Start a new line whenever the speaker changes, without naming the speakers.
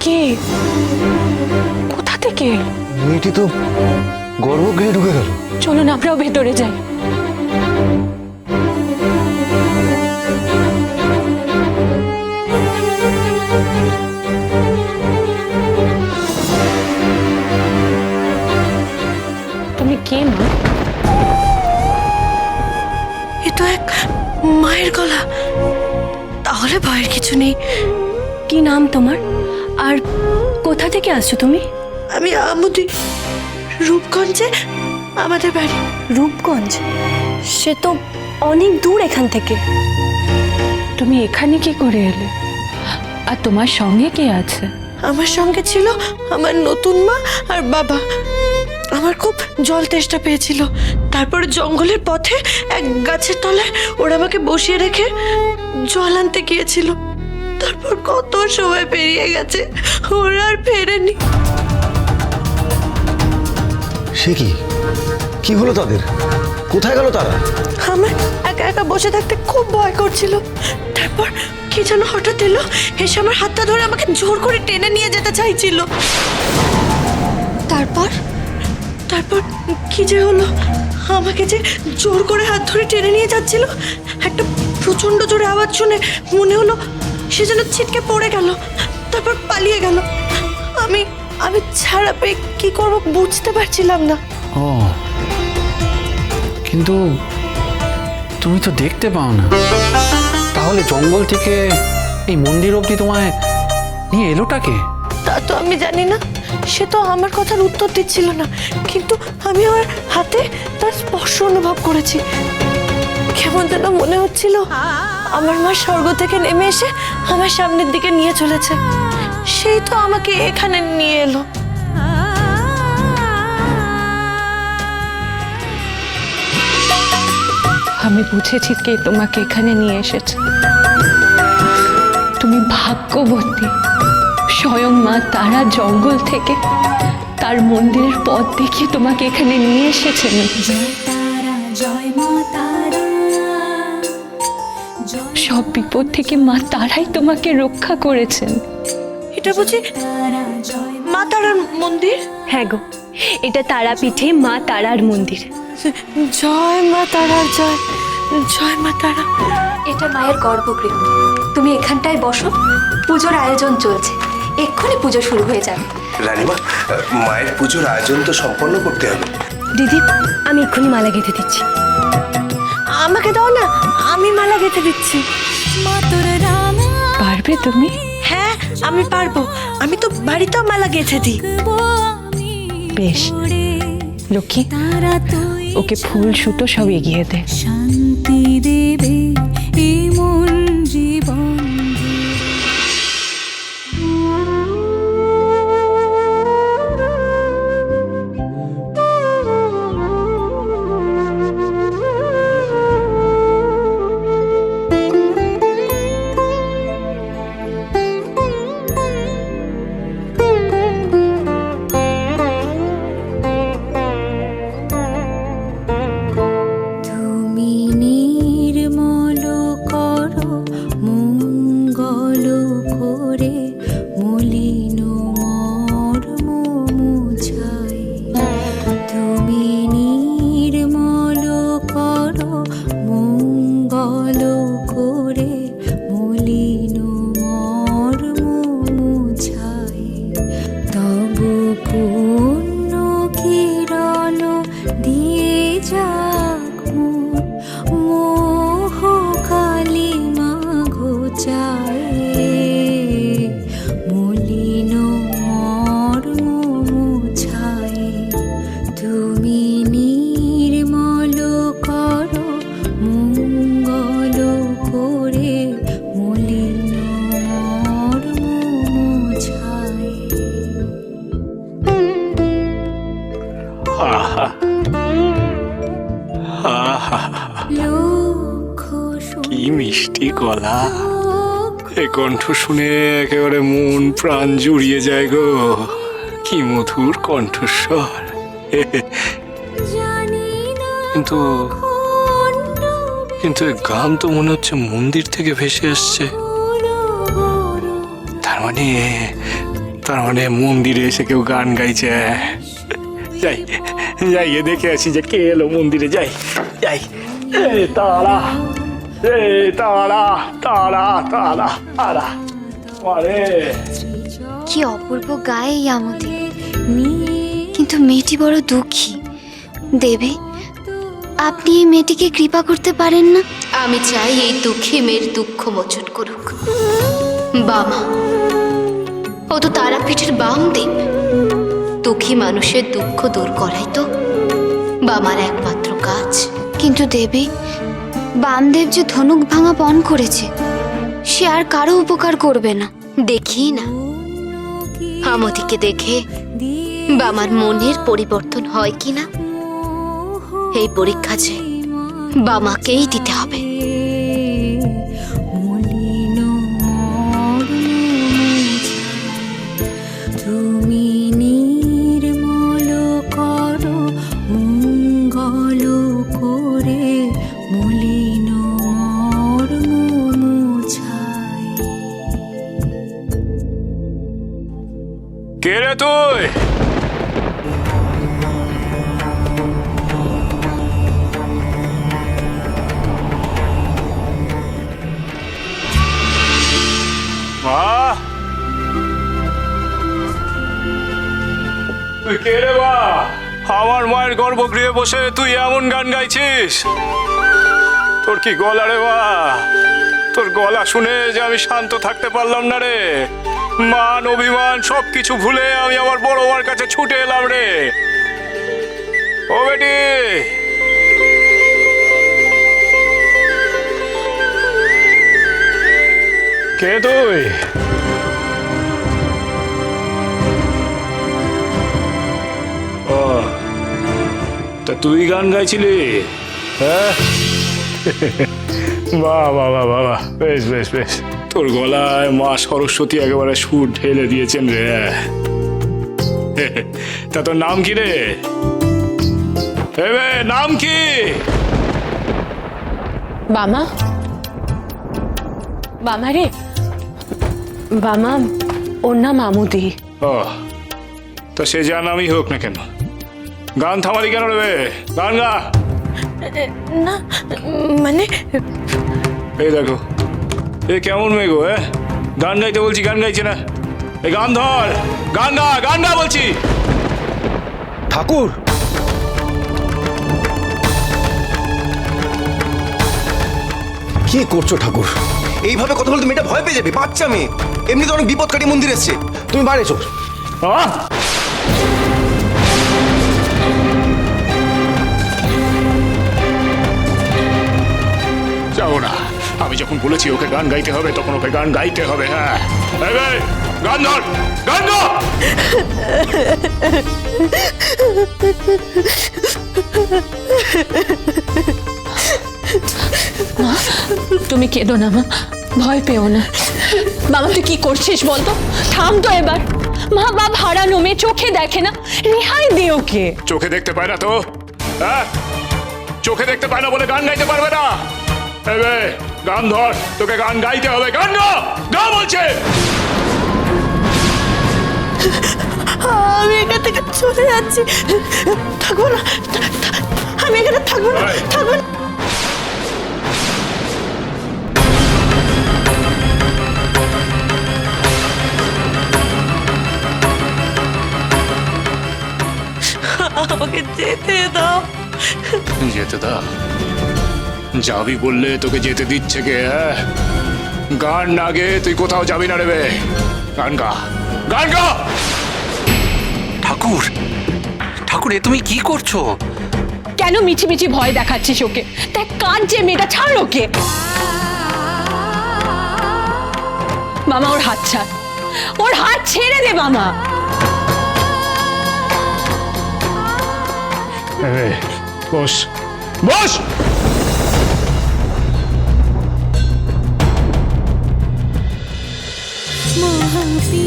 কে? কোথা থেকে?
মেয়েটি তো গর্ভগৃহে ঢুকে গেল।
চলুন আমরাও ভেতরে যাই। তুমি কে মা?
এ তো এক মায়ের গলা। তাহলে ভয়ের কিছু নেই।
কি নাম তোমার আর কোথা থেকে আসছো তুমি?
আমি আমুদি, রূপগঞ্জে আমাদের বাড়ি।
রূপগঞ্জ? সে তো অনেক দূর এখান থেকে।
তুমি এখানে কি করে এলে? আর তোমার সঙ্গে কে আছে?
আমার সঙ্গে ছিল আমার নতুন মা আর বাবা। আমার খুব জল তেষ্টা পেয়েছিল। তারপরে জঙ্গলের পথে এক গাছের তলায় ওরা আমাকে বসিয়ে রেখে জল আনতে গিয়েছিল। তারপর কত সময় পেরিয়ে গেছে, ওরা আর ফেরেনি।
সে কি? কি হলো তাদের? কোথায় গেল তারা?
আমার একা একা বসে থাকতে খুব ভয় করছিল। তারপর কি যেন হঠাৎ এলো, এসে আমার হাতটা ধরে আমাকে জোর করে টেনে নিয়ে যেতে চাইছিল।
তারপর?
তারপর কি যে হলো, আমাকে যে জোর করে হাত ধরে টেনে নিয়ে যাচ্ছিল, একটা প্রচন্ড জোরে আওয়াজ শুনে মনে হলো সে যেন ছিটকে পড়ে গেল, তারপর পালিয়ে গেল। আমি আমি ছাড়া পেয়ে কি করবো বুঝতে পারছিলাম না।
ও, কিন্তু তুমি তো দেখতে পাও না, তাহলে জঙ্গল থেকে এই মন্দির অবধি তোমায় নিয়ে এলোটাকে?
তা তো আমি জানি না, সে তো আমার কথার উত্তর দিচ্ছিল না, কিন্তু আমি আমার হাতে তার স্পর্শ অনুভব করেছি। কেমন যেন মনে হচ্ছিল আমার মা স্বর্গ থেকে নেমে এসে আমার সামনের দিকে নিয়ে চলেছে। সেই তো আমাকে এখানে নিয়ে এলো।
আমি বুঝেছি কে তোমাকে এখানে নিয়ে এসেছে। তুমি ভাগ্যবতী। স্বয়ং মা তারা জঙ্গল থেকে তার মন্দিরের পথ দেখিয়ে তোমাকে এখানে নিয়ে এসেছেন। সব বিপদ থেকে মা তারাই তোমাকে রক্ষা করেছেন।
এটা বুঝি মা তারার মন্দির?
হ্যাঁ গো, এটা তারাপীঠে মা তারার মন্দির।
জয় মা তারার জয়, জয় মা তারা।
এটা মায়ের গর্ভগৃহ। তুমি এখানটায় বসো, পুজোর আয়োজন চলছে, এক্ষুনি পুজো শুরু হয়ে যাবে।
রানীমা, মায়ের পুজোর আয়োজন তো সম্পন্ন করতে হবে।
দিদি, আমি এক্ষুনি মালা গেঁথে দিচ্ছি।
আমাকে দাও না, আমি মালা গেঁথে দিচ্ছি।
পারবে তুমি?
হ্যাঁ, আমি পারবো। আমি তো বাড়িতেও মালা গেঁথে দিই।
বেশ, লক্ষ্মী ওকে ফুল সুতো সব এগিয়ে দে।
শান্তি দেবে এমন জীবন।
কি মিষ্টি গলা, এ কণ্ঠ শুনে একেবারে মন প্রাণ জুড়িয়ে যায় গো। কি মধুর কণ্ঠস্বর। কিন্তু কিন্তু গান তো মনে হচ্ছে মন্দির থেকে ভেসে আসছে। তার মানে তার মানে মন্দিরে এসে কেউ গান গাইছে। যাই যাই গিয়ে দেখে আসি যে কে এলো মন্দিরে। যাই যাই। তারা তারা তারা তারা তারা আরে
কি অপূর্ব গায়ে এই আমতি, কিন্তু মেয়েটি বড় দুঃখী। দেবী, আপনি এই মেয়েটিকে কৃপা করতে পারেন না?
আমি চাই এই দুঃখী মেয়ের দুঃখ মোচন করুক। বামা, ও তো তারাপীঠের বামদেব। দুঃখী মানুষের দুঃখ দূর করাই তো বামার একমাত্র কাজ।
কিন্তু দেবী, বামদেব যে ধনুক ভাঙা পণ করেছে, সে আর কারো উপকার করবে না।
দেখি না আমতিকে দেখে বামার মনের পরিবর্তন হয় কিনা, এই পরীক্ষা যে বামাকেই দিতে হবে।
মলিন তুমি নির্মল করো মঙ্গল করে, মলিন মর্ম মুছায়।
কে রে তুই? মা, তুই কে রে বা? আমার মায়ের গর্ভগৃহে বসে তুই এমন গান গাইছিস? তোর কি গলা রে বা? তোর গলা শুনে যে আমি শান্ত থাকতে পারলাম না রে। মান অভিমান সবকিছু ভুলে আমি আমার বড় মার কাছে ছুটে এলাম রে। ও বেটি, কে তুই? ও, তা তুই গান গাইছিলি? হ্যাঁ, বাহ বাহ বাহ বাহ, বেশ বেশ বেশ। তোর গলায় মা সরস্বতী একেবারে সুর ঢেলে দিয়েছেন রে। তা তোর নাম কি রে? নাম কি?
বামা, বামা রে, বামা, ওর নাম আমুদি।
ও, তো সে যা নামই হোক না কেন, গান থামালি কেন রে? গান গা।
না মানে,
এই দেখো, এ কেমন মেয়ে গো? গান গাইতে বলছি, গান গাইছে না। এই গান ধর, গান গা, গান গা বলছি।
ঠাকুর, কি করছো ঠাকুর?
এইভাবে কথা বলতে মেয়েটা ভয় পেয়ে যাবে, বাচ্চা মেয়ে। এমনি তো অনেক বিপদকারী মন্দির এসছে।
তুমি বাইরে চোখ।
আহ! যাও না, আমি যখন বলেছি ওকে গান গাইতে হবে তখন ওকে গান গাইতে হবে। হ্যাঁ, গান ধর, গান ধর।
তুমি কেঁদো না মা, ভয় পেও না। বাবা তুই কি করছিস বলতো? থাম তো এবার। মা বাপ হারানো মেয়ে, চোখে দেখে না, রেহাই দে ওকে।
চোখে দেখতে পায় না তো? হ্যাঁ, চোখে দেখতে পায় না বলে গান গাইতে পারবে না? গান ধর, তোকে গান গাইতে হবে। গান গা, গা বলছে।
আমি এখান থেকে চলে যাচ্ছি, থাকবো না। আমি এখানে থাকবো না, থাকবো না। আমাকে যেতে দাও।
যেতে দাও? যাবি বললে তোকে যেতে দিচ্ছে কে? গান না গে তুই কোথাও যাবি না রে। গান গা, গান গা।
ঠাকুর, ঠাকুর, এ তুমি কি করছো?
কেন মিছি মিছি ভয় দেখাচ্ছিস ওকে? দেখ কাঁদছে মেয়েটা, ছাড় ওকে। মামা ওর হাত ছাড়, ওর হাত ছেড়ে দে মামা।
বস, বস।
মহাবীর